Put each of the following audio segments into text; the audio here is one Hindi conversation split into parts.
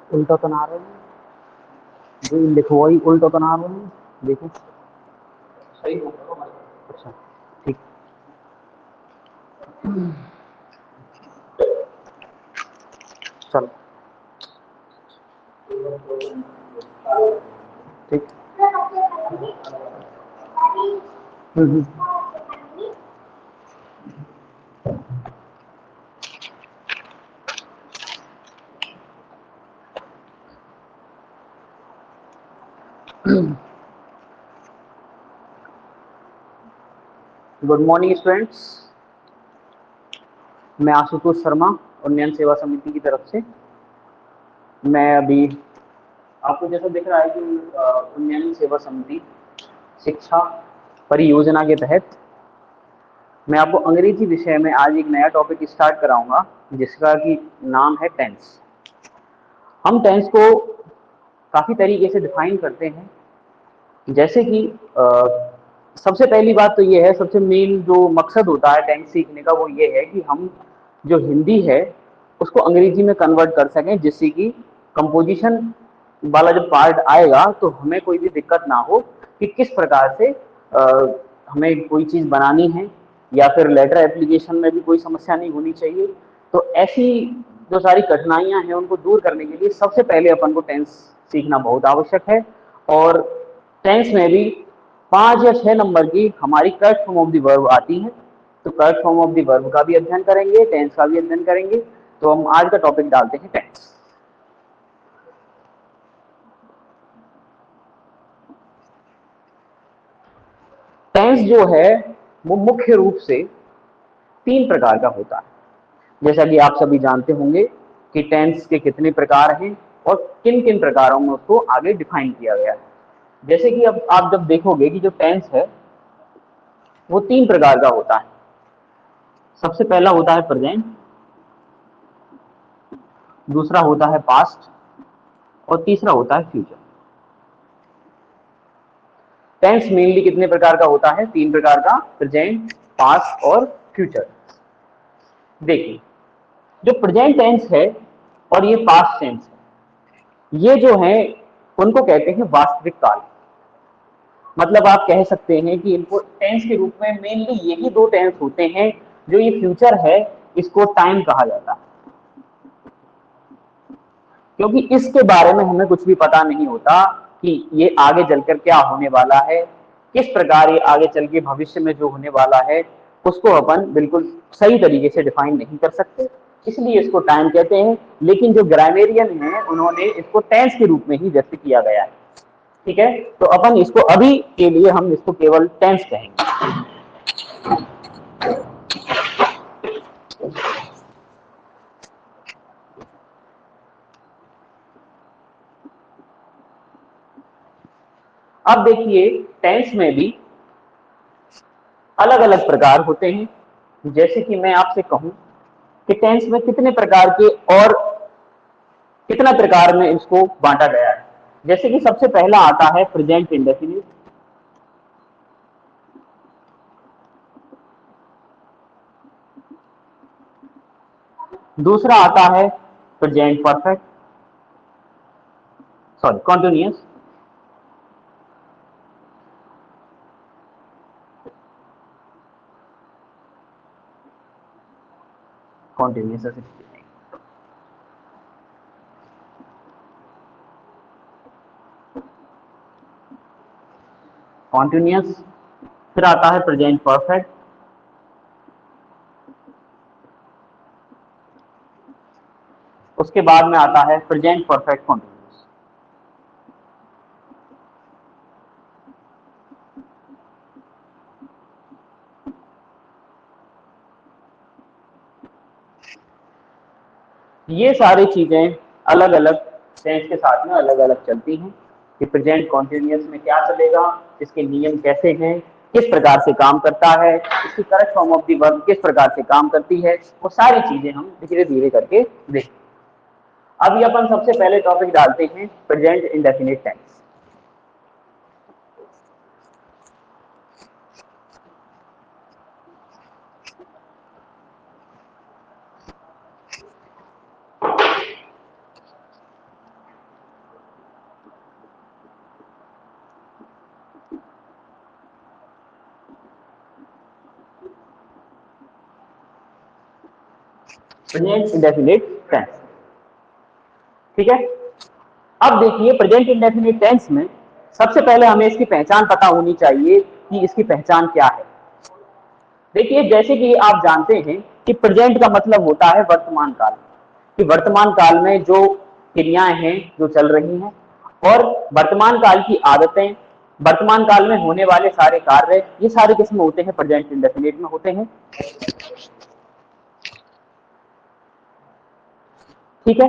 उल्टा तो ना रहा है, जो लिखो वही उल्टा तो ना रहा है, देखो सही होगा। अच्छा ठीक। चलो ठीक। हम्म। गुड मॉर्निंग स्टूडेंट्स, मैं आशुतोष शर्मा उन्नयन सेवा समिति की तरफ से। मैं अभी आपको जैसा दिख रहा है कि उन्नयन सेवा समिति शिक्षा परियोजना के तहत मैं आपको अंग्रेजी विषय में आज एक नया टॉपिक स्टार्ट कराऊंगा, जिसका कि नाम है टेंस। हम टेंस को काफ़ी तरीके से डिफाइन करते हैं, जैसे कि सबसे पहली बात तो ये है, सबसे मेन जो मकसद होता है टेंस सीखने का वो ये है कि हम जो हिंदी है उसको अंग्रेजी में कन्वर्ट कर सकें, जिससे कि कंपोजिशन वाला जब पार्ट आएगा तो हमें कोई भी दिक्कत ना हो कि किस प्रकार से हमें कोई चीज़ बनानी है, या फिर लेटर एप्लीकेशन में भी कोई समस्या नहीं होनी चाहिए। तो ऐसी जो सारी कठिनाइयां हैं उनको दूर करने के लिए सबसे पहले अपन को टेंस सीखना बहुत आवश्यक है। और टेंस में भी 5 या 6 नंबर की हमारी correct form of the verb आती है, तो correct form of the verb का भी अध्ययन करेंगे, टेंस का भी अध्ययन करेंगे। तो हम आज का टॉपिक डालते हैं टेंस। टेंस जो है वो मुख्य रूप से 3 प्रकार का होता है। जैसा कि आप सभी जानते होंगे कि टेंस के कितने प्रकार हैं और किन किन प्रकारों में उसको आगे डिफाइन किया गया है। जैसे कि अब आप जब देखोगे कि जो टेंस है वो 3 प्रकार का होता है। सबसे पहला होता है प्रेजेंट, दूसरा होता है पास्ट और तीसरा होता है फ्यूचर। टेंस मेनली कितने प्रकार का होता है? 3 प्रकार का, प्रेजेंट, पास्ट और फ्यूचर। देखिए, जो प्रेजेंट टेंस है और ये पास्ट टेंस है, ये जो है उनको कहते हैं वास्तविक काल। मतलब आप कह सकते हैं कि इनको टेंस के रूप में मेनली यही 2 टेंस होते हैं। जो ये फ्यूचर है इसको टाइम कहा जाता है, क्योंकि इसके बारे में हमें कुछ भी पता नहीं होता कि ये आगे चलकर क्या होने वाला है, किस प्रकार ये आगे चल के भविष्य में जो होने वाला है उसको अपन बिल्कुल सही तरीके से डिफाइन नहीं कर सकते, इसलिए इसको टाइम कहते हैं। लेकिन जो ग्रामेरियन है उन्होंने इसको टेंस के रूप में ही व्यक्त किया गया है। ठीक है, तो अपन इसको अभी के लिए हम इसको केवल टेंस कहेंगे। अब देखिए, टेंस में भी अलग अलग प्रकार होते हैं। जैसे कि मैं आपसे कहूं कि टेंस में कितने प्रकार के और कितना प्रकार में इसको बांटा गया है। जैसे कि सबसे पहला आता है प्रेजेंट इंडेफिनिट, दूसरा आता है present perfect, sorry continuous, continuous continuous फिर आता है प्रेजेंट परफेक्ट, उसके बाद में आता है प्रेजेंट परफेक्ट कॉन्टिन्यूस। ये सारी चीजें अलग अलग टेंस के साथ में अलग अलग चलती हैं कि प्रेजेंट कॉन्टिन्यूस में क्या चलेगा, इसके नियम कैसे हैं, किस प्रकार से काम करता है, इसकी correct form of the verb किस प्रकार से काम करती है, वो सारी चीजें हम धीरे धीरे करके देखते हैं। अभी अपन सबसे पहले टॉपिक डालते हैं present indefinite tense. Present indefinite tense, ठीक है। अब देखिए प्रेजेंट इंडेफिनिट टेंस में सबसे पहले हमें इसकी पहचान पता होनी चाहिए कि इसकी पहचान क्या है। देखिए जैसे कि आप जानते हैं कि प्रेजेंट का मतलब होता है वर्तमान काल, कि वर्तमान काल में जो क्रियाएं हैं जो चल रही हैं और वर्तमान काल की आदतें, वर्तमान काल में होने वाले सारे कार्य, ये सारे किसमें होते हैं, प्रेजेंट इंडेफिनिट में होते हैं, ठीक है।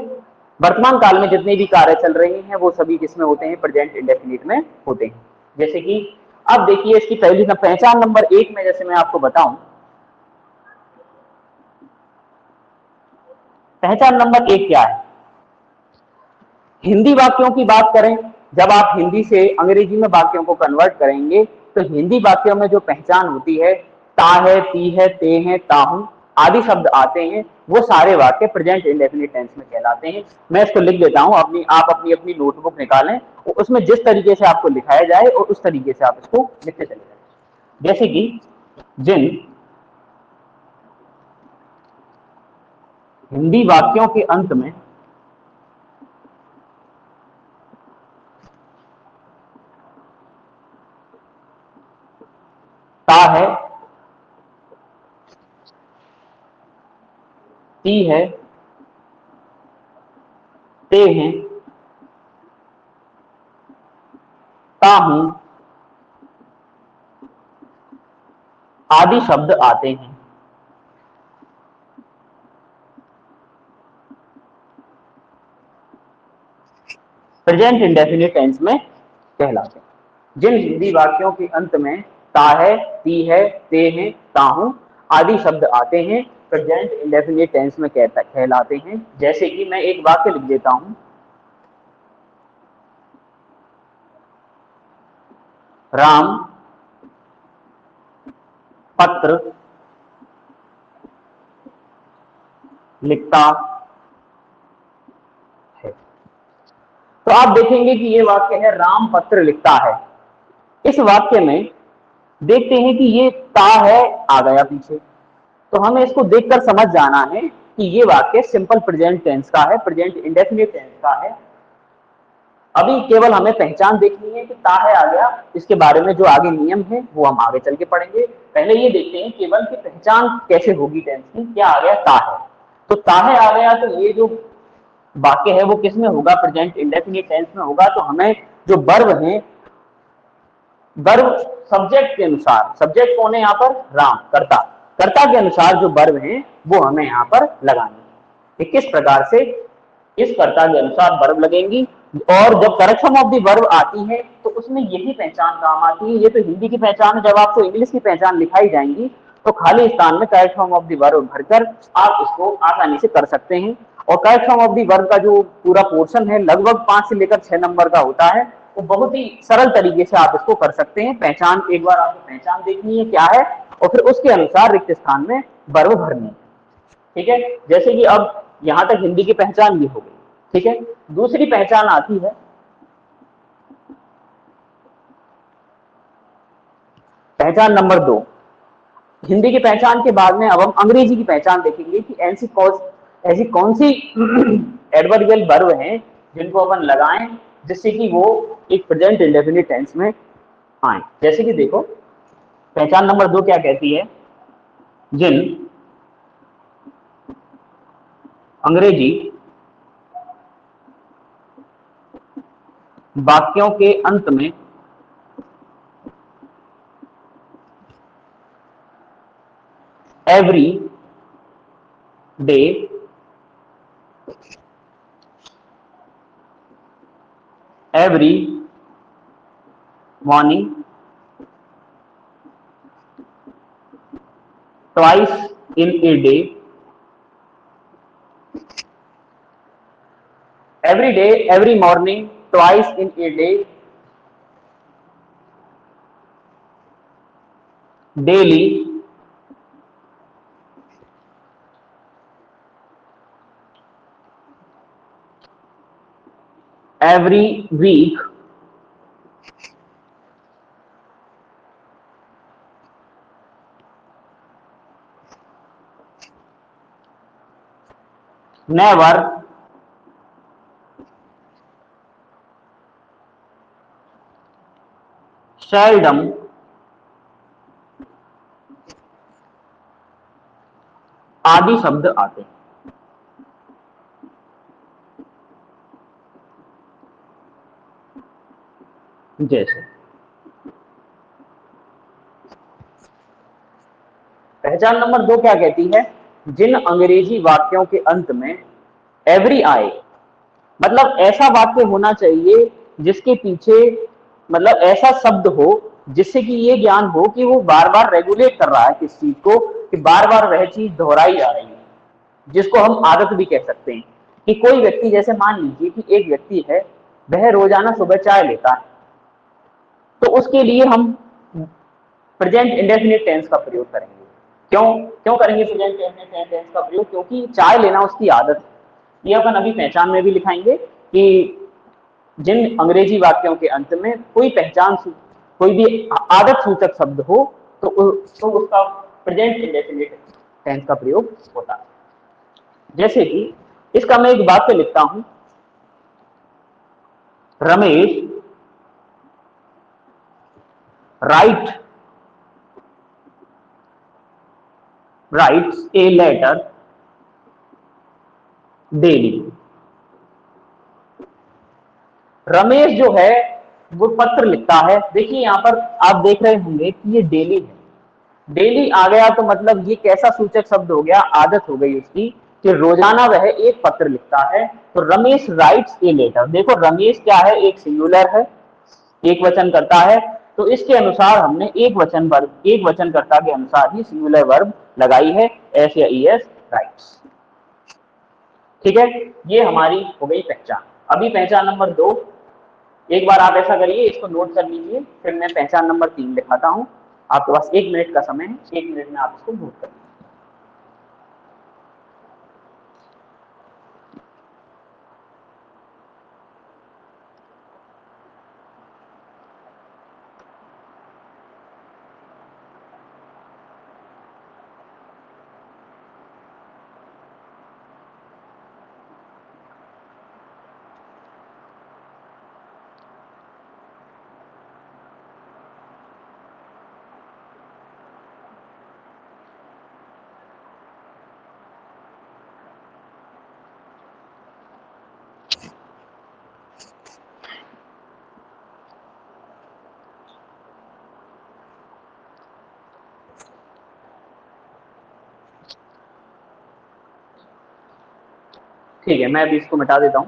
वर्तमान काल में जितने भी कार्य चल रहे हैं वो सभी किसमें होते हैं, प्रेजेंट इंडेफिनिट में होते हैं। जैसे कि अब देखिए इसकी पहली पहचान नंबर 1 में जैसे मैं आपको बताऊं, पहचान नंबर 1 क्या है, हिंदी वाक्यों की बात करें, जब आप हिंदी से अंग्रेजी में वाक्यों को कन्वर्ट करेंगे तो हिंदी वाक्यों में जो पहचान होती है, ता है, ती है, ते है, ताहू आदि शब्द आते हैं, वो सारे वाक्य प्रेजेंट इंडेफिनिट टेंस में कहलाते हैं। मैं इसको लिख देता हूं, आप अपनी अपनी नोटबुक निकालें और उसमें जिस तरीके से आपको लिखाया जाए और उस तरीके से आप इसको लिखते चले जाए। जैसे कि जिन हिंदी वाक्यों के अंत में ता है, ती है, ते हैं, ताहू आदि शब्द आते हैं, प्रेजेंट इंडेफिनिट टेंस में कहलाते हैं। जिन हिंदी वाक्यों के अंत में ता है, ती है, ते हैं, ताहू आदि शब्द आते हैं, प्रेजेंट इंडेफिनिट टेंस में कहलाते हैं। जैसे कि मैं एक वाक्य लिख देता हूं, राम पत्र लिखता है। तो आप देखेंगे कि ये वाक्य है राम पत्र लिखता है। इस वाक्य में देखते हैं कि ये ता है आ गया पीछे, तो हमें इसको देखकर समझ जाना है कि ये वाक्य सिंपल प्रेजेंट टेंस का है, प्रेजेंट इंडेफिनिट टेंस का है। अभी केवल हमें पहचान देखनी है कि ता है आ गया, इसके बारे में जो आगे नियम है वो हम आगे चल के पढ़ेंगे। पहले ये देखते हैं केवल कि पहचान कैसे होगी टेंस की, क्या आ गया, ता है। तो ता है आ गया, तो ये जो वाक्य है वो किस में होगा, प्रेजेंट इंडेफिनिट टेंस में होगा। तो हमें जो वर्ब है, वर्ब सब्जेक्ट के अनुसार, सब्जेक्ट कौन है यहाँ पर, राम, कर्ता, कर्ता के अनुसार जो वर्ब है वो हमें यहाँ पर लगानी है। किस प्रकार से, इस कर्ता के अनुसार वर्ब लगेंगी और जब करेक्शन ऑफ द वर्ब आती है तो उसमें यही पहचान काम आती है। ये तो हिंदी की पहचान है, जब आपको इंग्लिश की पहचान लिखाई जाएंगी तो खाली स्थान में correct form of the verb भरकर आप इसको आसानी से कर सकते हैं। और correct form of the verb का जो पूरा पोर्शन है लगभग 5 से लेकर 6 नंबर का होता है, वो बहुत ही सरल तरीके से आप इसको कर सकते हैं। पहचान एक बार आपको पहचान देखनी है क्या है और फिर उसके अनुसार रिक्त स्थान में वर्ब भरनी है, ठीक है। जैसे कि अब यहां तक हिंदी की पहचान ये हो गई, ठीक है। दूसरी पहचान आती है पहचान नंबर 2। हिंदी की पहचान के बाद में अब हम अंग्रेजी की पहचान देखेंगे कि ऐसी कौन सी एडवर्बियल वर्ब हैं जिनको अपन लगाएं जिससे कि वो एक प्रेजेंट इंडेफिनिट टेंस में आए। जैसे कि देखो, पहचान नंबर 2 क्या कहती है? जिन अंग्रेजी वाक्यों के अंत में every day every morning twice in a day every day every morning twice in a day daily every week never seldom आदि शब्द आते हैं। जैसे पहचान नंबर 2 क्या कहती है? जिन अंग्रेजी वाक्यों के अंत में एवरी आए, मतलब ऐसा वाक्य होना चाहिए जिसके पीछे मतलब ऐसा शब्द हो जिससे कि ये ज्ञान हो कि वो बार बार रेगुलेट कर रहा है किस चीज को, कि बार बार वह चीज दोहराई जा रही है, जिसको हम आदत भी कह सकते हैं। कि कोई व्यक्ति, जैसे मान लीजिए कि एक व्यक्ति है, वह रोजाना सुबह चाय लेता है, तो उसके लिए हम प्रेजेंट इंडेफिनिट टेंस का प्रयोग करेंगे। क्यों क्यों करेंगे प्रेजेंट इंडेफिनिट टेंस का प्रयोग? क्योंकि चाय लेना उसकी आदत है। ये अपन अभी पहचान में भी लिखाएंगे कि जिन अंग्रेजी वाक्यों के अंत में कोई पहचान कोई भी आदत सूचक शब्द हो तो उसका प्रेजेंट इंडेफिनिट टेंस का प्रयोग होता है। जैसे कि इसका मैं एक वाक्य लिखता हूं, Ramesh writes a letter daily। Ramesh जो है वो पत्र लिखता है। देखिए यहां पर आप देख रहे होंगे कि ये डेली है। डेली आ गया तो मतलब ये कैसा सूचक शब्द हो गया? आदत हो गई उसकी कि रोजाना वह एक पत्र लिखता है। तो रमेश राइट्स ए लेटर, देखो रमेश क्या है? एक सिंगुलर है, एक वचन करता है, तो इसके अनुसार हमने एक वचन कर्ता के अनुसार ही सिंगुलर वर्ब लगाई है, एस या ई एस, राइट्स। ठीक है, ये हमारी हो गई पहचान। अभी पहचान नंबर 2, एक बार आप ऐसा करिए, इसको नोट कर लीजिए, फिर मैं पहचान नंबर 3 दिखाता हूं। आपके पास 1 मिनट का समय है, 1 मिनट में आप इसको नोट कर लीजिए। ठीक है, मैं अभी इसको मिटा देता हूं।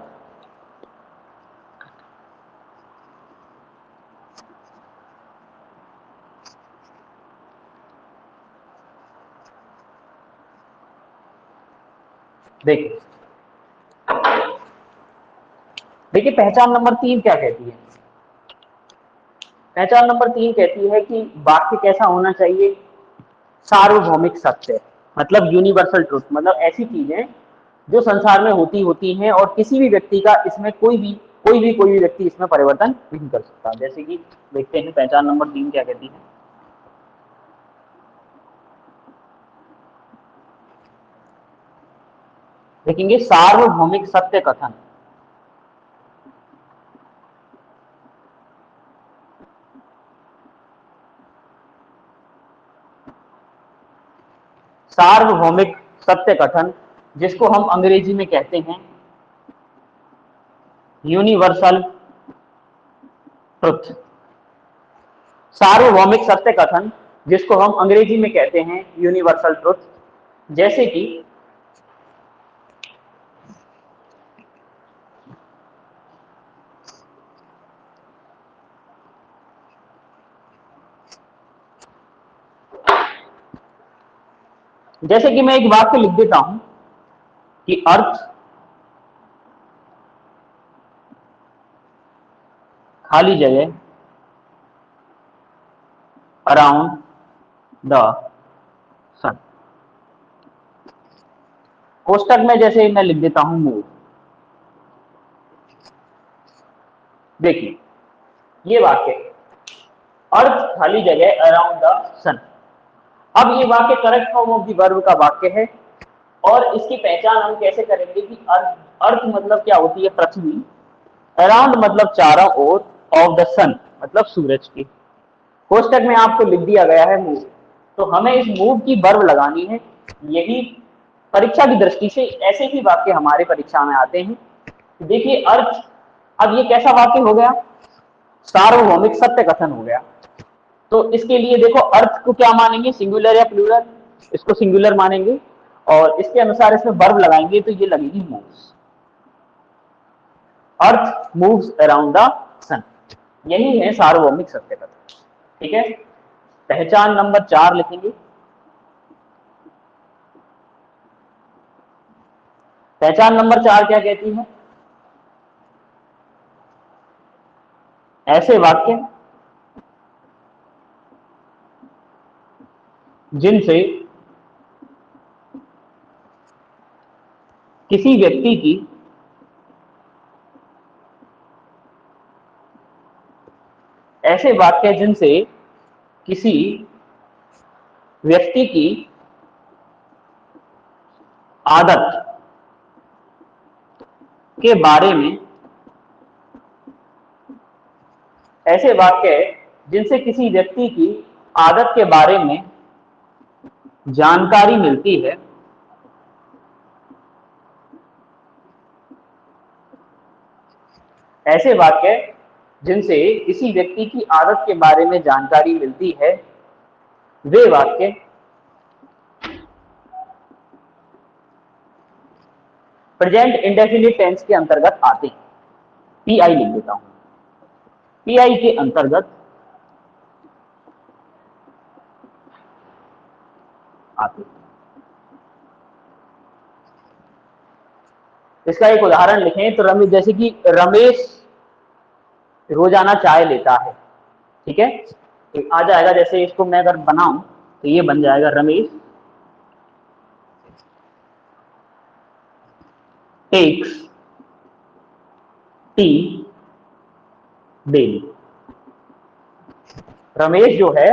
देखिए देखिए पहचान नंबर 3 क्या कहती है? पहचान नंबर 3 कहती है कि वाक्य कैसा होना चाहिए? सार्वभौमिक सत्य, मतलब यूनिवर्सल ट्रुथ, मतलब ऐसी चीजें जो संसार में होती हैं और किसी भी व्यक्ति का इसमें कोई भी व्यक्ति इसमें परिवर्तन नहीं कर सकता। जैसे कि देखते हैं पहचान नंबर 3 क्या कहती है। देखेंगे सार्वभौमिक सत्य कथन। सार्वभौमिक सत्य कथन, जिसको हम अंग्रेजी में कहते हैं यूनिवर्सल ट्रुथ। सार्वभौमिक सत्य कथन, जिसको हम अंग्रेजी में कहते हैं यूनिवर्सल ट्रुथ। जैसे कि मैं एक वाक्य लिख देता हूं कि अर्थ खाली जगह अराउंड द सन। कोष्टक में जैसे मैं लिख देता हूं मूव। देखिए ये वाक्य, अर्थ खाली जगह अराउंड द सन। अब ये वाक्य correct form of the verb का वाक्य है और इसकी पहचान हम कैसे करेंगे कि अर्थ मतलब क्या होती है, पृथ्वी, अराउंड मतलब चारों ओर, ऑफ द सन मतलब सूरज की। कोष्टक में आपको लिख दिया गया है मूव, तो हमें इस मूव की वर्ब लगानी है। यही परीक्षा की दृष्टि से ऐसे ही वाक्य हमारे परीक्षा में आते हैं। देखिए अर्थ, अब ये कैसा वाक्य हो गया, सार्वभौमिक सत्य कथन हो गया। तो इसके लिए देखो अर्थ को क्या मानेंगे, सिंगुलर या प्लूरल, इसको सिंगुलर मानेंगे और इसके अनुसार इसमें वर्ब लगाएंगे तो ये लगेगी moves. Earth moves around the sun, यही है सार्वभौमिक सत्य कथन। ठीक है, पहचान नंबर 4 लिखेंगे। पहचान नंबर 4 क्या कहती है, ऐसे वाक्य जिनसे किसी व्यक्ति की ऐसे वाक्य जिनसे किसी व्यक्ति की आदत के बारे में, ऐसे वाक्य जिनसे किसी व्यक्ति की आदत के बारे में जानकारी मिलती है, ऐसे वाक्य जिनसे किसी व्यक्ति की आदत के बारे में जानकारी मिलती है, वे वाक्य प्रेजेंट इंडेफिनिट टेंस के अंतर्गत आते हैं। पीआई लिख देता हूं, पीआई के अंतर्गत आते हैं। इसका एक उदाहरण लिखें तो रमेश, जैसे कि रमेश रोजाना चाय लेता है। ठीक है, तो आ जाएगा, जैसे इसको मैं अगर बनाऊं तो ये बन जाएगा Ramesh takes tea daily. Ramesh जो है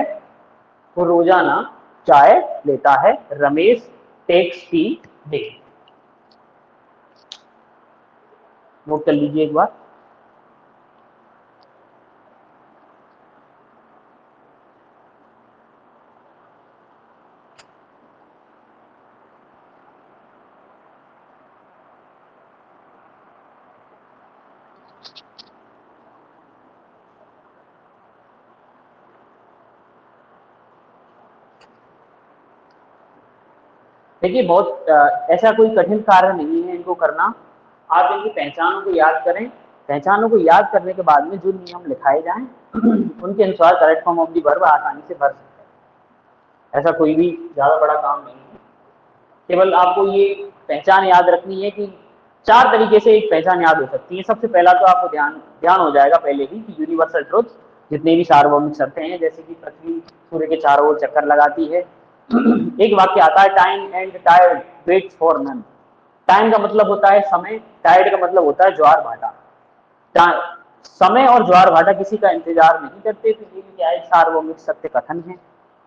वो रोजाना चाय लेता है, Ramesh takes tea daily. Note कर लीजिए एक बार। देखिए बहुत ऐसा कोई कठिन कार्य नहीं है इनको करना। आप इनकी पहचानों को याद करें, पहचानों को याद करने के बाद में जो नियम लिखाए जाएं उनके अनुसार correct form of the verb आसानी से भर सकते हैं। ऐसा कोई भी ज्यादा बड़ा काम नहीं है, केवल आपको ये पहचान याद रखनी है कि 4 तरीके से एक पहचान याद हो सकती है। सबसे पहला तो आपको ध्यान हो जाएगा पहले ही कि यूनिवर्सल ट्रुथ, जितने भी सार्वभौमिक सत्य हैं, जैसे कि पृथ्वी सूर्य के चारों ओर चक्कर लगाती है। एक वाक्य आता है टाइम एंड टायर्ड वेट्स फॉर नन। टाइम का मतलब होता है समय, टायर्ड का मतलब होता है ज्वार भाटा। समय और ज्वार भाटा किसी का इंतजार नहीं करते, तो ये क्या है, सार्वभौमिक सत्य कथन है,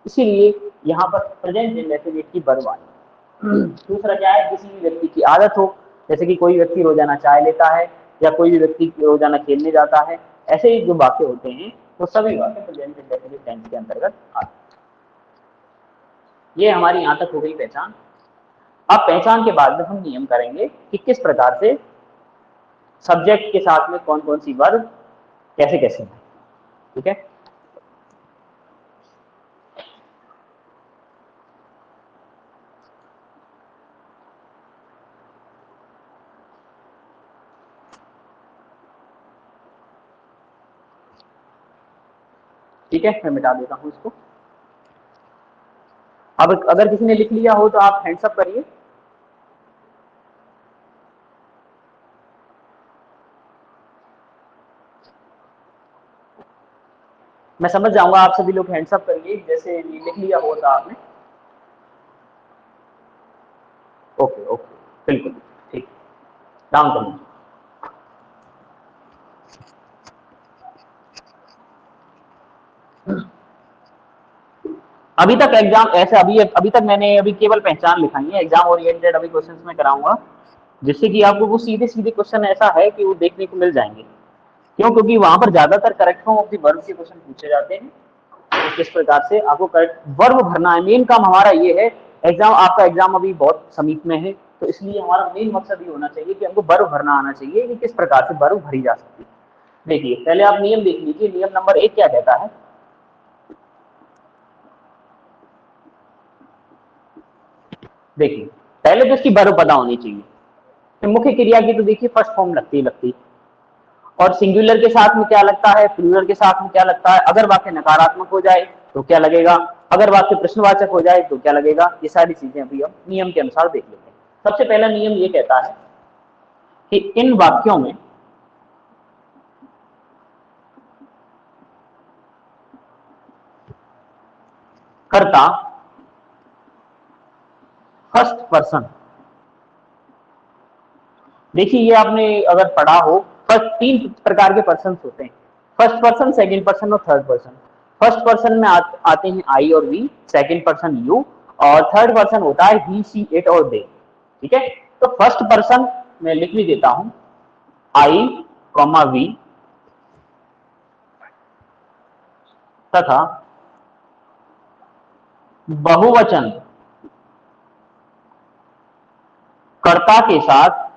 इसीलिए यहाँ पर प्रेजेंट इंडेफिनिट की वर्ब आई। दूसरा क्या है, किसी भी व्यक्ति की आदत हो, जैसे कि कोई व्यक्ति रोजाना चाय लेता है या कोई भी व्यक्ति रोजाना खेलने जाता है, ऐसे ही जो वाक्य होते हैं वो सभी वाक्य प्रेजेंट इंडेफिनिट टेंस के अंतर्गत आते हैं। ये हमारी यहां तक हो गई पहचान। अब पहचान के बाद में हम नियम करेंगे कि किस प्रकार से सब्जेक्ट के साथ में कौन कौन सी वर्ब कैसे कैसे है। ठीक है, ठीक है, मैं मिटा देता हूं इसको। अब अगर किसी ने लिख लिया हो तो आप हैंड्स अप करिए। मैं समझ जाऊंगा, आप सभी लोग हैंड्स अप करिए जैसे लिख लिया हो तो आपने। ओके ओके, बिल्कुल ठीक, डाउन कर लीजिए। अभी तक एग्जाम ऐसे अभी तक मैंने अभी केवल पहचान लिखाई है, एग्जाम ओरिएंटेड अभी क्वेश्चंस में कराऊंगा, जिससे कि आपको वो सीधे सीधे क्वेश्चन ऐसा है कि वो देखने को मिल जाएंगे। क्यों? क्योंकि वहां पर ज्यादातर correct form of the verb के क्वेश्चन पूछे जाते हैं। तो किस प्रकार से आपको करेक्ट वर्ब भरना है, मेन काम हमारा ये है। एग्जाम आपका एग्जाम अभी बहुत समीप में है, तो इसलिए हमारा मेन मकसद ये होना चाहिए कि हमको वर्ब भरना आना चाहिए कि किस प्रकार से वर्ब भरी जा सकती है। देखिए, पहले आप नियम देख लीजिए। नियम नंबर 1 क्या कहता है? देखिए, पहले तो इसकी वर्ब पता होनी चाहिए। तो मुख्य क्रिया की तो देखिए फर्स्ट फॉर्म लगती, और सिंगुलर के साथ में क्या लगता है, प्लूरल के साथ में क्या लगता है, अगर वाक्य नकारात्मक हो जाए तो क्या लगेगा, अगर वाक्य प्रश्नवाचक हो जाए तो क्या लगेगा, ये सारी चीजें अभी हम नियम के अनुसार देख लेते हैं। सबसे पहला नियम ये कहता है कि इन वाक्यों में कर्ता फर्स्ट पर्सन, देखिए ये आपने अगर पढ़ा हो, फर्स्ट 3 प्रकार के पर्सन होते हैं, फर्स्ट पर्सन, सेकंड पर्सन और थर्ड पर्सन। फर्स्ट पर्सन में आते हैं आई और वी, सेकंड पर्सन यू, और थर्ड पर्सन होता है ही शी इट और दे। ठीक है, तो फर्स्ट पर्सन मैं लिख भी देता हूं, आई कॉमा वी तथा बहुवचन कर्ता के साथ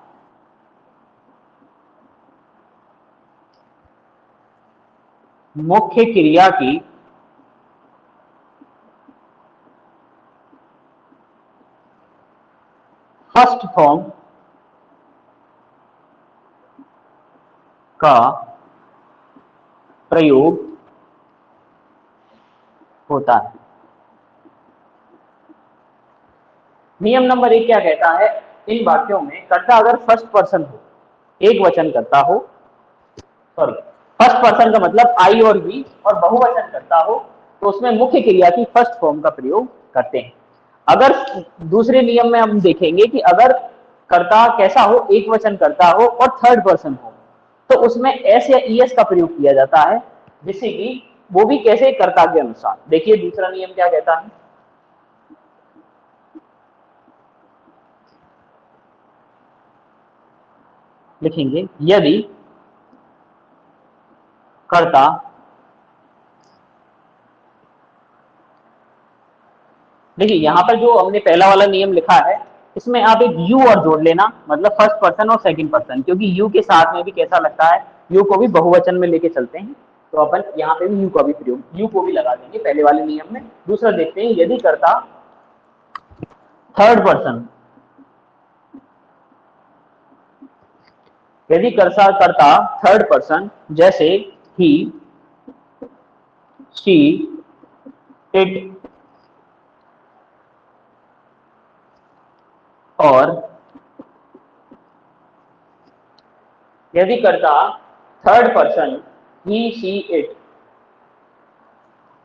मुख्य क्रिया की फर्स्ट फॉर्म का प्रयोग होता है। नियम नंबर 1 क्या कहता है? इन वाक्यों में कर्ता अगर फर्स्ट पर्सन हो, एक वचन करता हो, सॉरी, फर्स्ट पर्सन का मतलब आई और वी, और बहुवचन करता हो, तो उसमें मुख्य क्रिया की फर्स्ट फॉर्म का प्रयोग करते हैं। अगर दूसरे नियम में हम देखेंगे कि अगर कर्ता कैसा हो, एक वचन करता हो और थर्ड पर्सन हो, तो उसमें एस या ईएस का प्रयोग किया जाता है, जिससे कि वो भी कैसे, कर्ता के अनुसार। देखिए दूसरा नियम क्या कहता है, लिखेंगे यदि कर्ता देखिए यहाँ पर जो हमने पहला वाला नियम लिखा है, इसमें आप एक यू और जोड़ लेना, मतलब फर्स्ट पर्सन और सेकंड पर्सन, क्योंकि यू के साथ में भी कैसा लगता है, यू को भी बहुवचन में लेके चलते हैं, तो अपन यहाँ पे भी यू का भी प्रयोग, यू को भी लगा देंगे पहले वाले नियम में। दूसरा देखते हैं, यदि कर्ता थर्ड पर्सन, यदि कर्ता थर्ड पर्सन, जैसे ही, शी, इट और यदि कर्ता third person he, she, it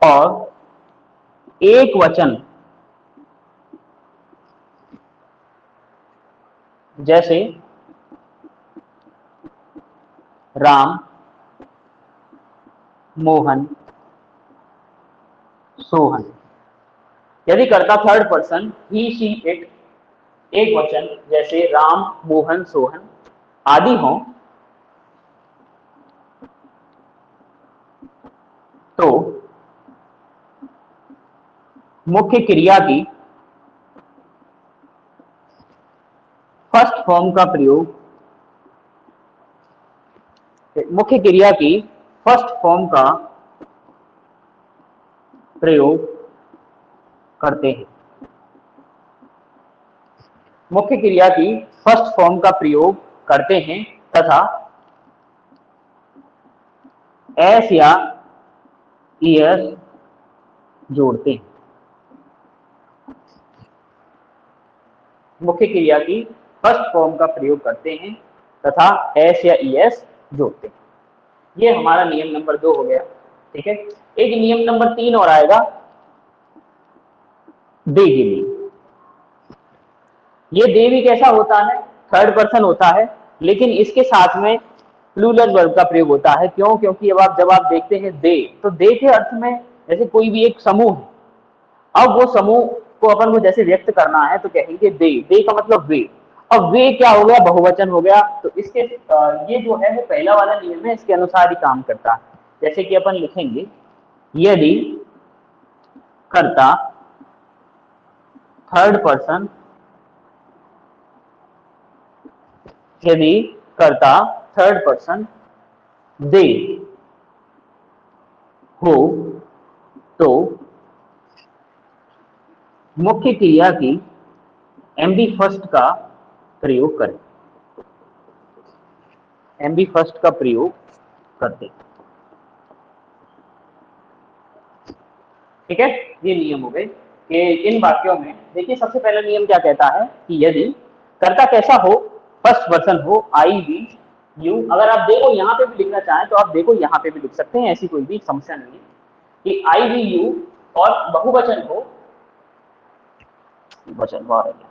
और एक वचन, जैसे राम, मोहन, सोहन। यदि कर्ता third person he, she, it, एक वचन जैसे राम, मोहन, सोहन आदि हों, तो मुख्य क्रिया की फॉर्म का प्रयोग, मुख्य क्रिया की फर्स्ट फॉर्म का प्रयोग करते हैं। मुख्य क्रिया की फर्स्ट फॉर्म का प्रयोग करते हैं तथा एस या ईएस जोड़ते हैं। मुख्य क्रिया की फर्स्ट फॉर्म का प्रयोग करते हैं तथा एस या ईएस जोड़ते हैं। ये हमारा नियम नंबर 2 हो गया। ठीक है, एक नियम नंबर 3 और आएगा दे के लिए। ये दे भी कैसा होता है, थर्ड पर्सन होता है, लेकिन इसके साथ में प्लूरल वर्ब का प्रयोग होता है। क्यों? क्योंकि अब आप जब आप देखते हैं दे, तो दे के अर्थ में जैसे कोई भी एक समूह है, अब वो समूह को अपन को जैसे व्यक्त करना है तो कहेंगे दे। दे का मतलब वे। अब वे क्या हो गया, बहुवचन हो गया। तो इसके ये जो है वो पहला वाला नियम है, इसके अनुसार ही काम करता है। जैसे कि अपन लिखेंगे यदि कर्ता थर्ड पर्सन, यदि कर्ता थर्ड पर्सन दे हो तो मुख्य क्रिया की एमबी फर्स्ट का प्रयोग करें। एमबी फर्स्ट का प्रयोग करते। ठीक है, ये नियम हो गए कि इन वाक्यों में देखिए सबसे पहला नियम क्या कहता है कि यदि कर्ता कैसा हो, फर्स्ट पर्सन हो, आई वी यू। अगर आप देखो यहाँ पे भी लिखना चाहें तो आप देखो यहाँ पे भी लिख सकते हैं, ऐसी कोई भी समस्या नहीं है कि आई वी यू और बहुवचन हो, वचन है।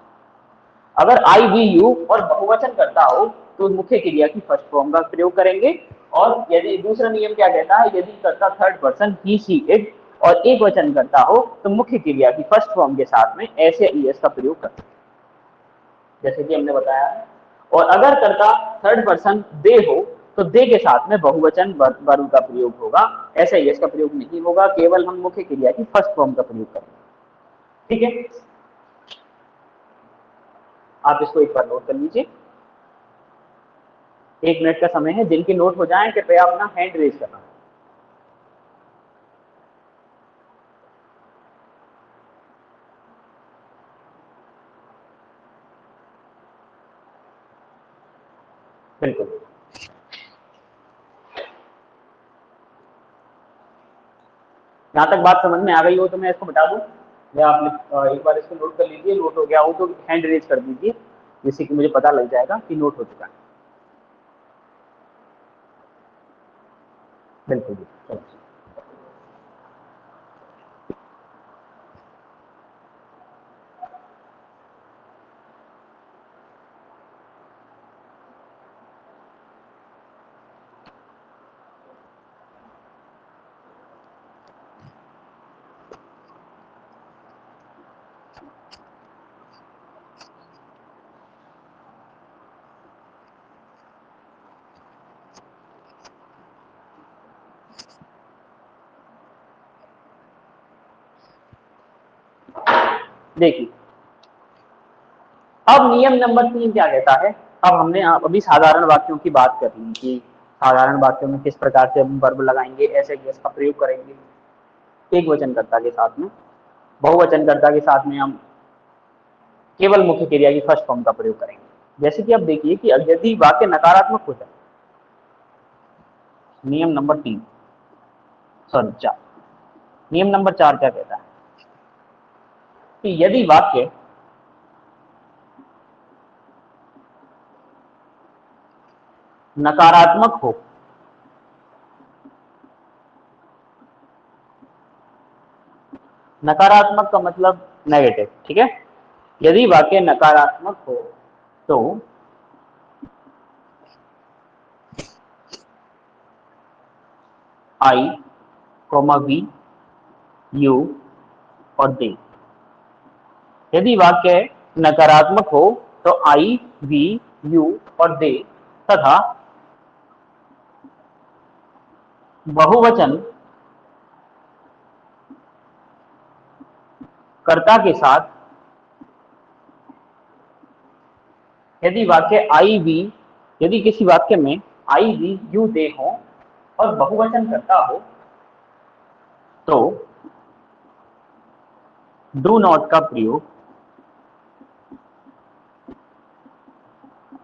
अगर आई वी यू और बहुवचन करता हो तो मुख्य क्रिया की फर्स्ट फॉर्म का प्रयोग करेंगे। और यदि दूसरा नियम क्या कहता है, यदि कर्ता third person he see it और एक वचन करता हो तो मुख्य क्रिया की फर्स्ट फॉर्म के साथ में एस या ईएस का प्रयोग करते हैं, जैसे कि हमने बताया है। और अगर कर्ता थर्ड पर्सन दे हो तो दे के साथ में बहुवचन वर्ब का प्रयोग होगा, ऐसा ईएस का प्रयोग नहीं होगा, केवल हम मुख्य क्रिया की फर्स्ट फॉर्म का प्रयोग करेंगे। ठीक है, आप इसको एक बार नोट कर लीजिए। 1 मिनट का समय है, जिनके नोट हो जाएं कृपया अपना हैंड रेज करना। बिल्कुल, जहां तक बात समझ में आ गई हो तो मैं इसको बता दूं, या आप एक बार इसको नोट कर लीजिए। नोट हो गया हो तो हैंड रेज कर दीजिए, जिससे कि मुझे पता लग जाएगा कि नोट हो चुका है। बिल्कुल चलो। देखिए अब नियम नंबर 3 क्या कहता है। अब हमने अभी साधारण वाक्यों की बात कर ली कि साधारण वाक्यों में किस प्रकार से हम वर्ब लगाएंगे, ऐसे गेस का प्रयोग करेंगे एक वचनकर्ता के साथ में, बहुवचनकर्ता के साथ में हम केवल मुख्य क्रिया की फर्स्ट फॉर्म का प्रयोग करेंगे। जैसे कि अब देखिए कि यदि वाक्य नकारात्मक हो जाए, नियम नंबर 3 सॉरी 4, नियम नंबर 4 क्या कहता है कि यदि वाक्य नकारात्मक हो, नकारात्मक का मतलब नेगेटिव। ठीक है, यदि वाक्य नकारात्मक हो तो आई कॉमा वी यू और दे। यदि वाक्य नकारात्मक हो तो आई वी यू और दे तथा बहुवचन कर्ता के साथ यदि वाक्य आई वी, यदि किसी वाक्य में आई वी यू दे हो और बहुवचन करता हो तो डू नॉट का प्रयोग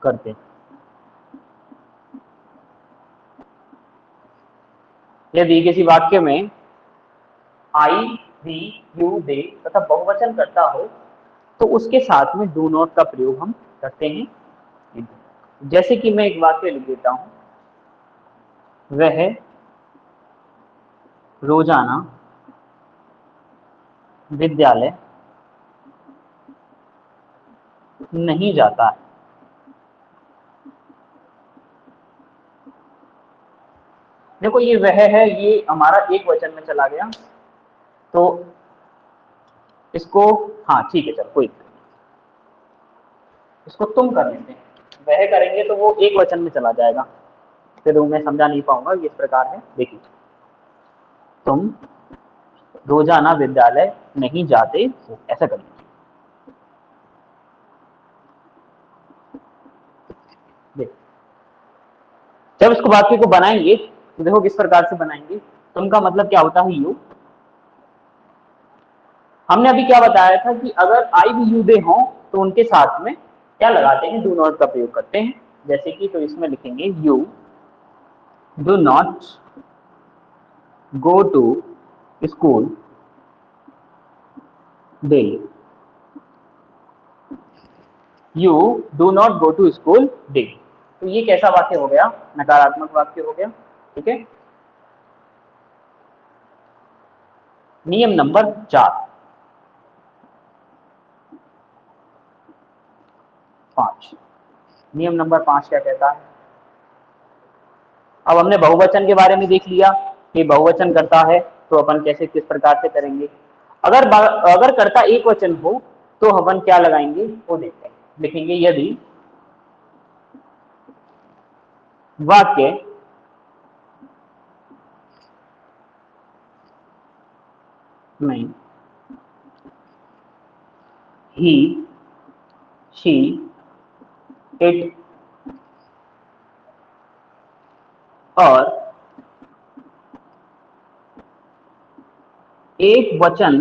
करते हैं। यदि किसी वाक्य में आई वी यू दे तथा बहुवचन करता हो तो उसके साथ में डू नॉट का प्रयोग हम करते हैं। जैसे कि मैं एक वाक्य लिख देता हूं, वह रोजाना विद्यालय नहीं जाता है। देखो ये वह है, ये हमारा एक वचन में चला गया, तो इसको, हाँ ठीक है, चलो कोई, इसको तुम कर लेते हैं। वह करेंगे तो वो एक वचन में चला जाएगा, फिर मैं समझा नहीं पाऊंगा। इस प्रकार है, देखिए, तुम रोजाना विद्यालय नहीं जाते हो, ऐसा करेंगे। देखो जब इसको वाक्य को बनाएंगे तो देखो किस प्रकार से बनाएंगे। तुम का मतलब क्या होता है, यू। हमने अभी क्या बताया था कि अगर आई भी यू दे हो तो उनके साथ में क्या लगाते हैं, डू नॉट का प्रयोग करते हैं। जैसे कि तो इसमें लिखेंगे you do not go to school daily. You do not go to school daily. तो ये कैसा वाक्य हो गया, नकारात्मक वाक्य हो गया। ठीक है। नियम नंबर 5। नियम नंबर 5 क्या कहता है। अब हमने बहुवचन के बारे में देख लिया कि बहुवचन करता है तो अपन कैसे किस प्रकार से करेंगे। अगर करता एक वचन हो तो अपन क्या लगाएंगे वो देखते हैं। लिखेंगे यदि वाक्य में ही, शी, इट और एक वचन,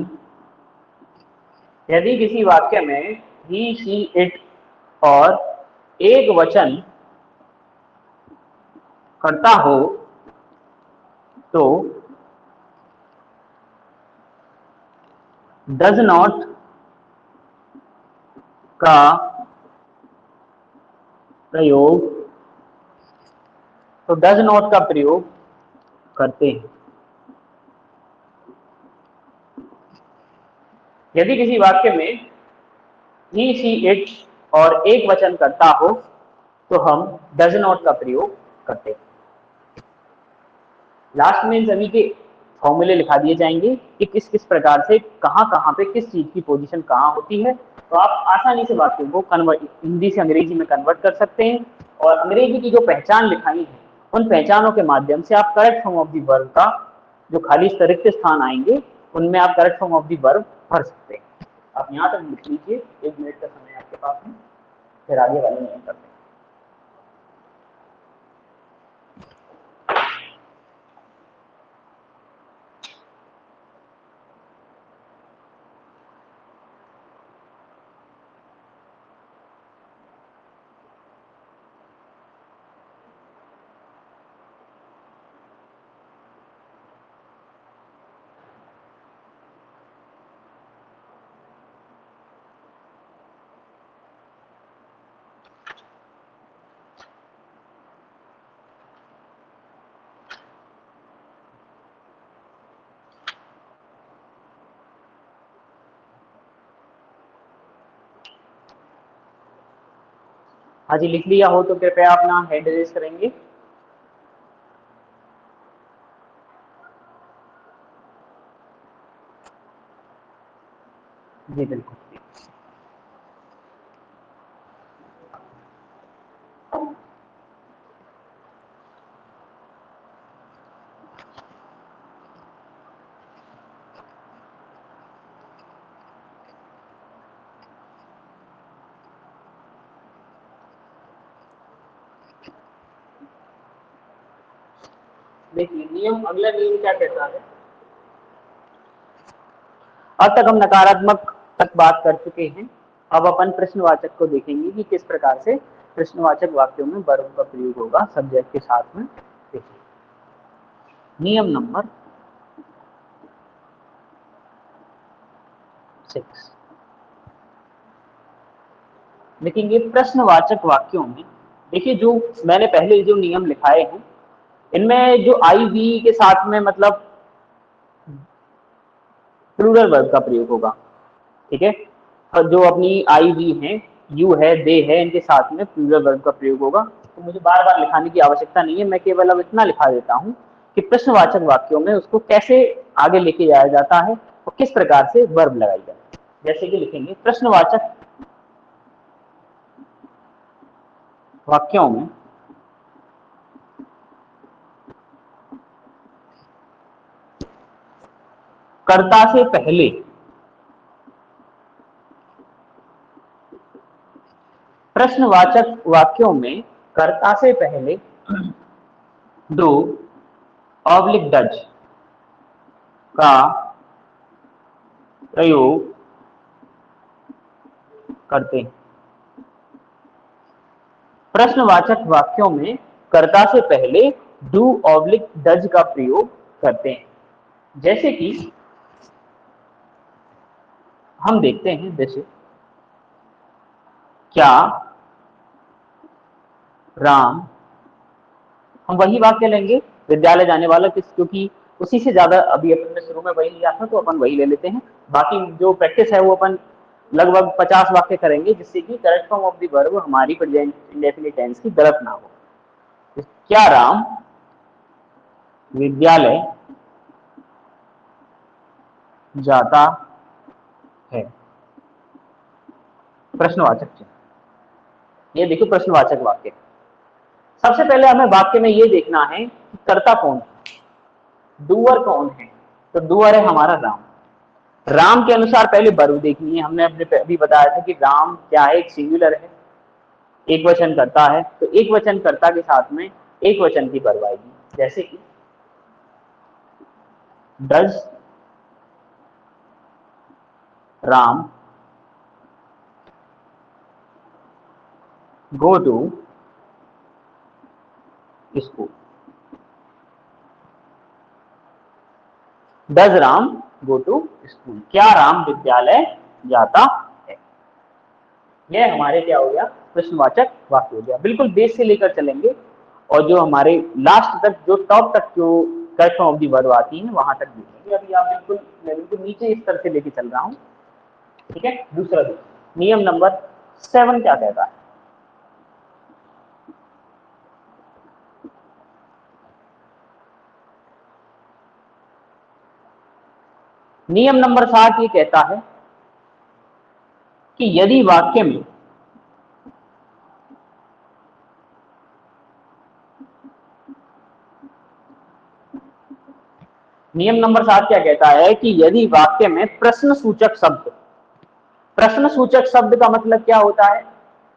यदि किसी वाक्य में ही, शी, इट और एक वचन करता हो तो डज नॉट का प्रयोग, तो डज नॉट का प्रयोग करते हैं। यदि किसी वाक्य में ही, शी, इट और एक वचन करता हो तो हम डज नॉट का प्रयोग करते हैं। लास्ट में इन सभी के फॉर्मूले लिखा दिए जाएंगे कि किस किस प्रकार से कहाँ पे किस चीज की पोजीशन कहाँ होती है। तो आप आसानी से वाक्यों को कन्वर्ट, हिंदी से अंग्रेजी में कन्वर्ट कर सकते हैं। और अंग्रेजी की जो पहचान लिखाई है उन पहचानों के माध्यम से आप correct form of the verb का जो खाली रिक्त स्थान आएंगे उनमें आप correct form of the verb भर सकते हैं। आप यहाँ तक लिख लीजिए, 1 मिनट का समय आपके पास में, फिर आगे वाले नियम करते हैं। हाँ जी, लिख लिया हो तो कृपया अपना हैंड रेज करेंगे। जी बिल्कुल। देखिए नियम, अगला नियम क्या कहता है। अब तक हम नकारात्मक तक बात कर चुके हैं। अब अपन प्रश्नवाचक को देखेंगे कि किस प्रकार से प्रश्नवाचक वाक्यों में वर्ब का प्रयोग होगा सब्जेक्ट के साथ में। देखिए नियम नंबर 6 देखेंगे प्रश्नवाचक वाक्यों में। देखिए जो मैंने पहले जो नियम लिखाए हैं इनमें जो आई वी के साथ में मतलब प्लूरल वर्ब का प्रयोग होगा, ठीक है। और जो अपनी आई वी है, यू है, दे है, इनके साथ में प्लूरल वर्ब का प्रयोग होगा। तो मुझे बार बार लिखाने की आवश्यकता नहीं है, मैं केवल अब इतना लिखा देता हूँ कि प्रश्नवाचक वाक्यों में उसको कैसे आगे लेके जाया जाता है और किस प्रकार से वर्ब लगाई जाती है। जैसे कि लिखेंगे प्रश्नवाचक वाक्यों में कर्ता से पहले प्रश्नवाचक वाक्यों में कर्ता से पहले डू ऑब्लिक डज का प्रयोग करते हैं। प्रश्नवाचक वाक्यों में कर्ता से पहले डू ऑब्लिक डज का प्रयोग करते हैं। जैसे कि हम देखते हैं, जैसे क्या राम, हम वही वाक्य लेंगे विद्यालय जाने वाला किस, क्योंकि उसी से ज्यादा अभी अपन ने शुरू में वही लिया था तो अपन वही ले लेते हैं। बाकी जो प्रैक्टिस है वो अपन लगभग 50 वाक्य करेंगे जिससे कि correct form of the verb हमारी प्रेजेंट इंडेफिनिट टेंस की गलत ना हो। क्या राम विद्यालय जाता है, प्रश्नवाचक चिन्ह। ये देखो प्रश्नवाचक वाक्य। सबसे पहले हमें वाक्य में ये देखना है कि कर्ता कौन है, डूअर कौन है। तो डूअर है हमारा राम। राम के अनुसार पहले वर्ब देखनी है। हमने अपने अभी बताया था कि राम क्या है, एक सिंगुलर है, एक वचन करता है। तो एक वचन कर्ता के साथ में एक वचन की वर्ब आएगी। जैसे कि does Ram go to school, does Ram go to school, क्या राम विद्यालय जाता है। यह हमारे क्या हो गया, प्रश्नवाचक वाक्य हो गया। बिल्कुल बेस से लेकर चलेंगे और जो हमारे लास्ट तक, जो टॉप तक जो correct form of the verb आती है वहां तक देखेंगे। अभी आप बिल्कुल, मैं बिल्कुल नीचे इस तरह से लेके चल रहा हूँ, ठीक है। दूसरा नियम नंबर 7 क्या कहता है। नियम नंबर 7 ये कहता है कि यदि वाक्य में नियम नंबर 7 क्या कहता है कि यदि वाक्य में प्रश्न सूचक शब्द, प्रश्न सूचक शब्द का मतलब क्या होता है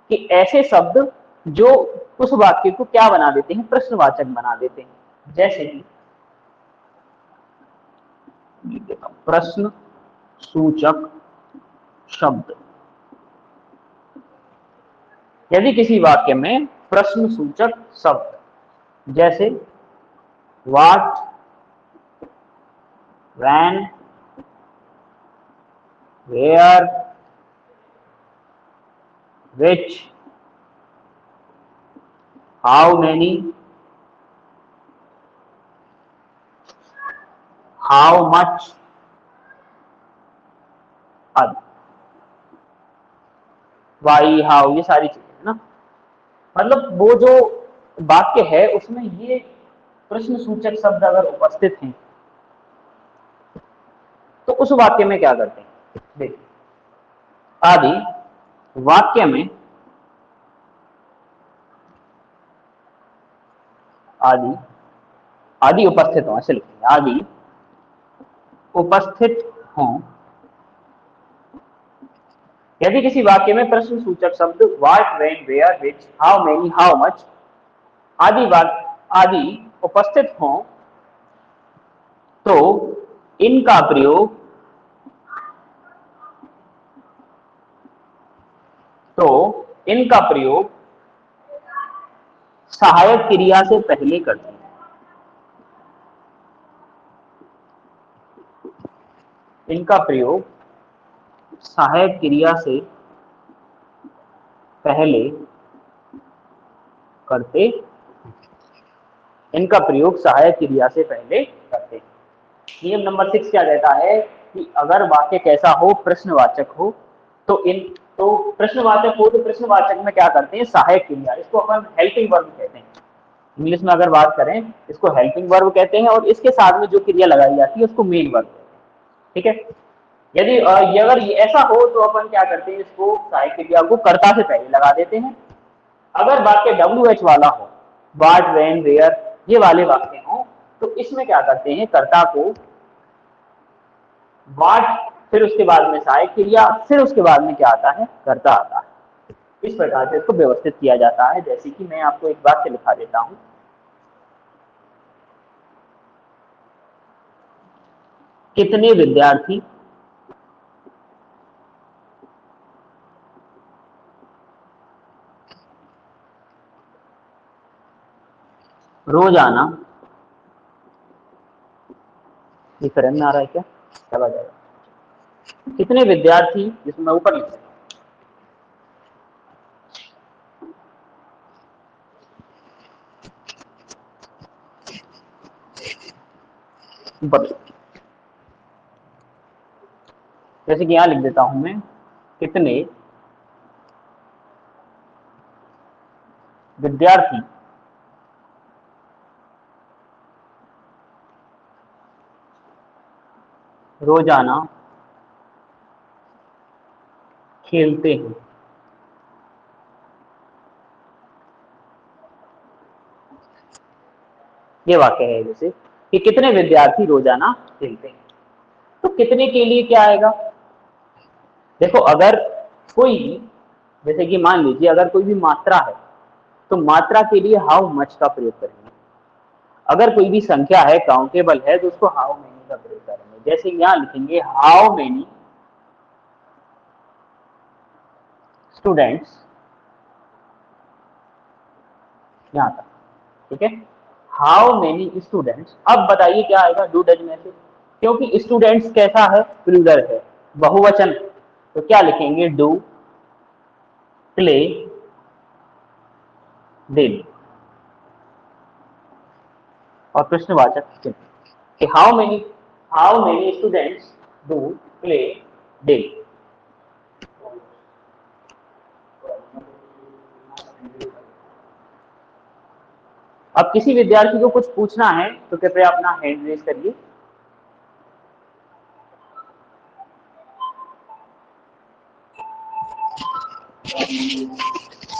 कि ऐसे शब्द जो उस वाक्य को क्या बना देते हैं, प्रश्नवाचक बना देते हैं। जैसे कि प्रश्न सूचक शब्द, यदि किसी वाक्य में प्रश्न सूचक शब्द जैसे what, when, where, which, how many, how much आदि, वाई, हाउ, ये सारी चीजें है ना। मतलब वो जो वाक्य है उसमें ये प्रश्न सूचक शब्द अगर उपस्थित हैं तो उस वाक्य में क्या करते हैं। देखिए आदि वाक्य में, आदि, आदि उपस्थित हो, ऐसे लिखेंगे आदि उपस्थित हों। यदि किसी वाक्य में प्रश्न सूचक शब्द what, when, where, which, how many, how much आदि उपस्थित हों तो इनका प्रयोग सहायक क्रिया से पहले करते हैं। इनका प्रयोग सहायक क्रिया से पहले करते इनका प्रयोग सहायक क्रिया से पहले करते हैं। नियम नंबर 6 क्या कहता है कि अगर वाक्य कैसा हो, प्रश्नवाचक हो, तो प्रश्नवाचक हो तो प्रश्नवाचक में क्या करते हैं, सहायक क्रिया, इसको अपन हेल्पिंग वर्ब कहते हैं। इंग्लिश में अगर बात करें इसको हेल्पिंग वर्ब कहते हैं, और इसके साथ में जो क्रिया लगाई जाती है उसको मेन वर्ब कहते हैं। ठीक है। यदि अगर ऐसा हो तो अपन क्या करते हैं, इसको सहायक क्रिया को कर्ता से पहले लगा देते हैं। अगर वाक्य WH वाला हो, वाट, व्हेन, वेयर, ये वाले वाक्य हो, तो इसमें क्या करते हैं, कर्ता को वाट, फिर उसके बाद में सहायक क्रिया, फिर उसके बाद में क्या आता है, कर्ता आता है। इस प्रकार से इसको व्यवस्थित किया जाता है। जैसे कि मैं आपको एक वाक्य लिखा देता हूं, कितने विद्यार्थी रोजाना, ये फ्रेम में आ रहा है क्या, चला जाएगा, कितने विद्यार्थी, जिसमें मैं ऊपर लिख सकता हूं, ऊपर, जैसे कि यहां लिख देता हूं मैं, कितने विद्यार्थी रोजाना खेलते हैं। ये वाक्य है जैसे कि कितने विद्यार्थी रोजाना खेलते हैं। तो कितने के लिए क्या आएगा, देखो अगर कोई भी, जैसे कि मान लीजिए अगर कोई भी मात्रा है तो मात्रा के लिए हाउ मच का प्रयोग करेंगे। अगर कोई भी संख्या है, काउंटेबल है, तो उसको हाउ मेनी का प्रयोग करेंगे। जैसे यहां लिखेंगे हाउ मेनी स्टूडेंट्स, यहां तक, ठीक है। हाउ मेनी स्टूडेंट्स, अब बताइए क्या आएगा, डू डज में से, क्योंकि स्टूडेंट्स कैसा है, प्लूरल है, बहुवचन, तो क्या लिखेंगे, डू प्ले डेली, और प्रश्नवाचक कि how many students do play daily. अब किसी विद्यार्थी को कुछ पूछना है तो कृपया अपना हैंड रेज करिए।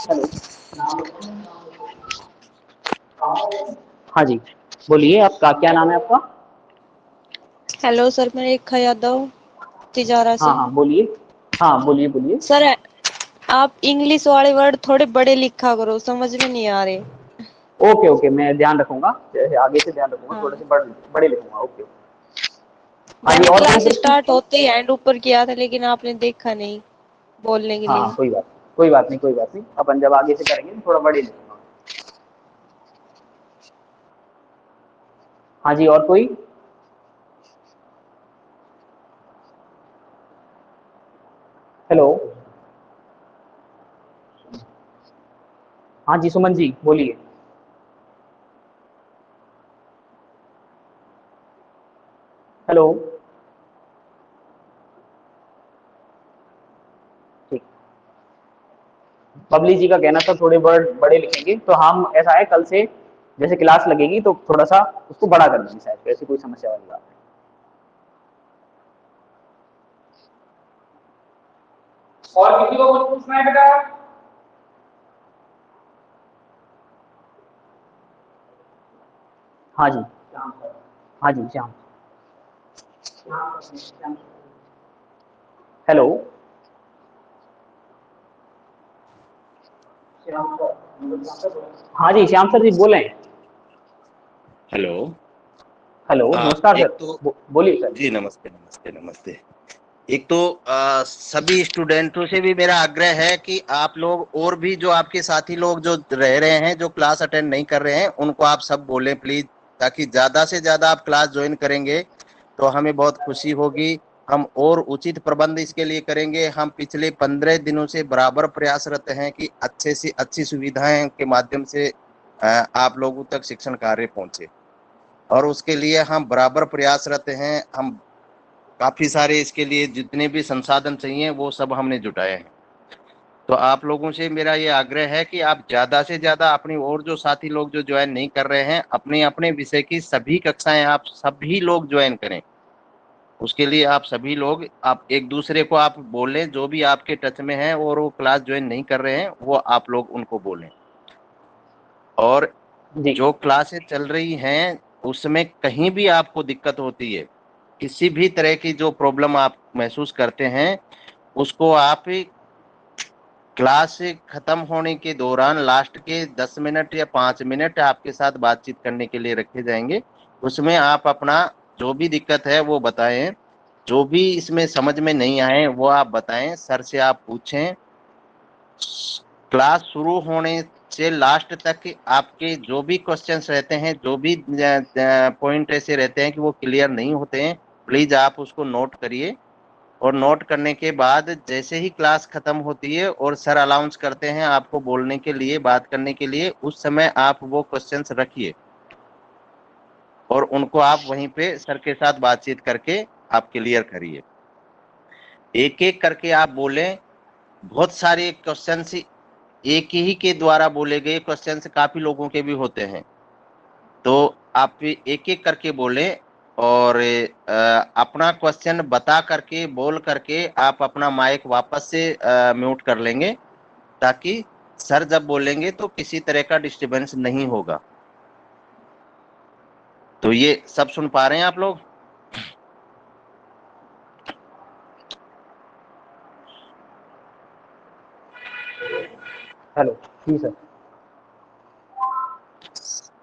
हेलो, हाँ जी, बोलिए, आपका क्या नाम है आपका। हेलो सर, मैं रेखा यादव तिजारा हाँ से। हाँ बोलिए, हाँ बोलिए बोलिए। सर, आप इंग्लिश वाले वर्ड थोड़े बड़े लिखा करो, समझ में नहीं आ रहे। ओके ओके, मैं ध्यान रखूंगा, आगे से ध्यान रखूंगा, थोड़े हाँ, से बड़े लिखूंगा। ओके। हाँ जी, मैंने और कोई क्लास प्रश्न। स्टार्ट होते ही हैंड ऊपर किया था, लेकिन आपने देखा नहीं बोलने के हाँ हाँ, लिए। कोई बात नहीं, अपन जब आगे से करेंगे तो थोड़ा बड़े लिखूंगा। हाँ जी, और कोई। हेलो, हाँ जी, सुमन जी बोलिए। हेलो, ठीक। बबली जी का कहना था थोड़े वर्ड बड़े लिखेंगे, तो हम, ऐसा है कल से जैसे क्लास लगेगी तो थोड़ा सा उसको बड़ा कर देंगे, शायद ऐसी कोई समस्या वाली बात नहीं। और किसी को कुछ पूछना है बेटा। हाँ जी, हाँ जी, श्याम। हेलो, हाँ जी, श्याम सर जी बोले। हेलो। हेलो, नमस्कार एक सर। तो बोलिए सर। जी नमस्ते नमस्ते नमस्ते। एक तो सभी स्टूडेंटों से भी मेरा आग्रह है कि आप लोग और भी जो आपके साथी लोग जो रह रहे हैं, जो क्लास अटेंड नहीं कर रहे हैं, उनको आप सब बोलें प्लीज, ताकि ज्यादा से ज्यादा आप क्लास ज्वाइन करेंगे तो हमें बहुत खुशी होगी। हम और उचित प्रबंध इसके लिए करेंगे। हम पिछले 15 दिनों से बराबर प्रयासरत हैं कि अच्छे से अच्छी सुविधाएं के माध्यम से आप लोगों तक शिक्षण कार्य पहुंचे, और उसके लिए हम बराबर प्रयासरत हैं। हम काफी सारे इसके लिए जितने भी संसाधन चाहिए वो सब हमने जुटाए हैं। तो आप लोगों से मेरा ये आग्रह है कि आप ज्यादा से ज्यादा अपनी और जो साथी लोग जो ज्वाइन नहीं कर रहे हैं, अपने अपने विषय की सभी कक्षाएं आप सभी लोग ज्वाइन करें। उसके लिए आप सभी लोग, आप एक दूसरे को आप बोलें, जो भी आपके टच में है और वो क्लास ज्वाइन नहीं कर रहे हैं, वो आप लोग उनको बोलें। और जी। जो क्लासें चल रही हैं उसमें कहीं भी आपको दिक्कत होती है, किसी भी तरह की जो प्रॉब्लम आप महसूस करते हैं, उसको आप क्लास खत्म होने के दौरान लास्ट के 10 मिनट या 5 मिनट आपके साथ बातचीत करने के लिए रखे जाएंगे। उसमें आप अपना जो भी दिक्कत है वो बताएं, जो भी इसमें समझ में नहीं आए वो आप बताएं, सर से आप पूछें। क्लास शुरू होने से लास्ट तक आपके जो भी क्वेश्चंस रहते हैं, जो भी पॉइंट ऐसे रहते हैं कि वो क्लियर नहीं होते हैं, प्लीज आप उसको नोट करिए। और नोट करने के बाद जैसे ही क्लास खत्म होती है और सर अलाउंस करते हैं आपको बोलने के लिए, बात करने के लिए, उस समय आप वो क्वेश्चंस रखिए और उनको आप वहीं पे सर के साथ बातचीत करके आप क्लियर करिए। एक एक करके आप बोलें। बहुत सारे क्वेश्चंस एक ही के द्वारा बोले गए क्वेश्चंस काफी लोगों के भी होते हैं, तो आप एक एक करके बोलें। और अपना क्वेश्चन बता करके, बोल करके आप अपना माइक वापस से म्यूट कर लेंगे, ताकि सर जब बोलेंगे तो किसी तरह का डिस्टरबेंस नहीं होगा। तो ये सब सुन पा रहे हैं आप लोग? हेलो। जी सर।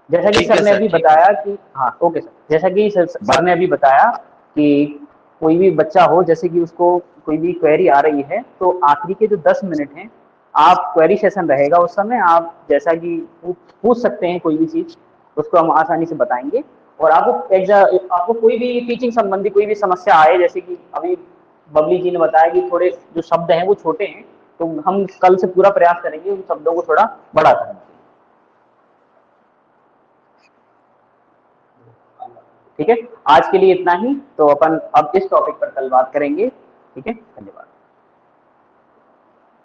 जैसा कि ठीक सर है ने सर, अभी ठीक है। बताया कि हाँ, ओके सर, जैसा कि सर बात ने अभी बताया कि कोई भी बच्चा हो, जैसे कि उसको कोई भी क्वेरी आ रही है, तो आखिरी के जो 10 मिनट हैं, आप क्वेरी सेशन रहेगा, उस समय आप जैसा कि पूछ सकते हैं कोई भी चीज़, उसको हम आसानी से बताएंगे। और आपको कोई भी टीचिंग संबंधी कोई भी समस्या आए, जैसे कि अभी बबली जी ने बताया कि थोड़े जो शब्द हैं वो छोटे हैं, तो हम कल से पूरा प्रयास करेंगे उन शब्दों को थोड़ा बड़ा करने के लिए। ठीक है, आज के लिए इतना ही। तो अपन अब इस टॉपिक पर कल बात करेंगे। ठीक है, धन्यवाद।